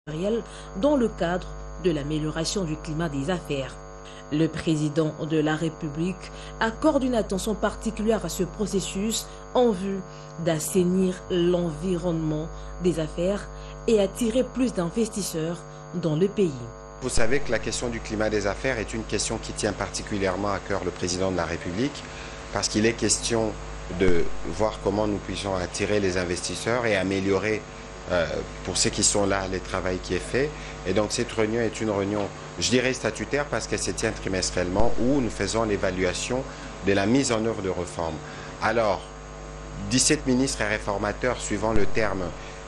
dans le cadre de l'amélioration du climat des affaires. Le président de la République accorde une attention particulière à ce processus en vue d'assainir l'environnement des affaires et attirer plus d'investisseurs dans le pays. Vous savez que la question du climat des affaires est une question qui tient particulièrement à cœur le président de la République parce qu'il est question de voir comment nous puissions attirer les investisseurs et améliorer pour ceux qui sont là le travail qui est fait. Et donc cette réunion est une réunion, je dirais statutaire parce qu'elle se tient trimestriellement où nous faisons l'évaluation de la mise en œuvre de réformes. Alors, 17 ministres et réformateurs, suivant le terme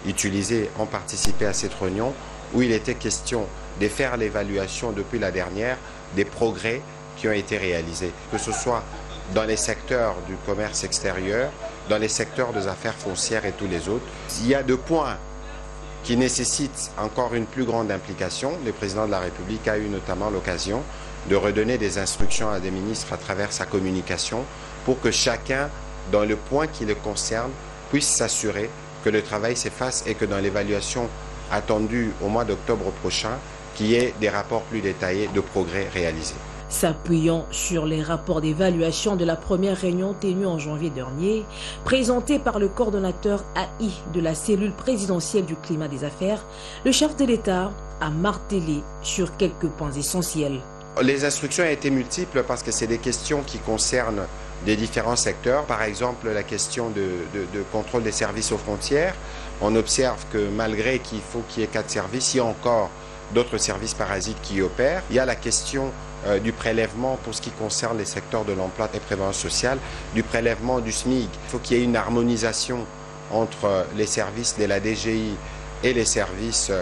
utilisé, ont participé à cette réunion où il était question de faire l'évaluation depuis la dernière des progrès qui ont été réalisés, que ce soit dans les secteurs du commerce extérieur, dans les secteurs des affaires foncières et tous les autres. Il y a 2 points qui nécessitent encore une plus grande implication. Le président de la République a eu notamment l'occasion de redonner des instructions à des ministres à travers sa communication pour que chacun, dans le point qui le concerne, puisse s'assurer que le travail s'efface et que dans l'évaluation attendue au mois d'octobre prochain, qu'il y ait des rapports plus détaillés de progrès réalisés. S'appuyant sur les rapports d'évaluation de la première réunion tenue en janvier dernier, présentés par le coordonnateur AI de la cellule présidentielle du climat des affaires, le chef de l'État a martelé sur quelques points essentiels. Les instructions ont été multiples parce que c'est des questions qui concernent des différents secteurs. Par exemple, la question de contrôle des services aux frontières. On observe que malgré qu'il faut qu'il y ait 4 services, il y a encore d'autres services parasites qui opèrent. Il y a la question du prélèvement pour ce qui concerne les secteurs de l'emploi et prévention sociale, du prélèvement du SMIC. Il faut qu'il y ait une harmonisation entre les services de la DGI et les services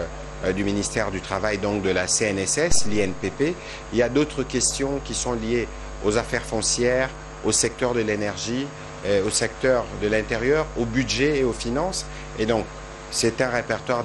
du ministère du Travail, donc de la CNSS, l'INPP. Il y a d'autres questions qui sont liées aux affaires foncières, au secteur de l'énergie, au secteur de l'intérieur, au budget et aux finances. Et donc, c'est un répertoire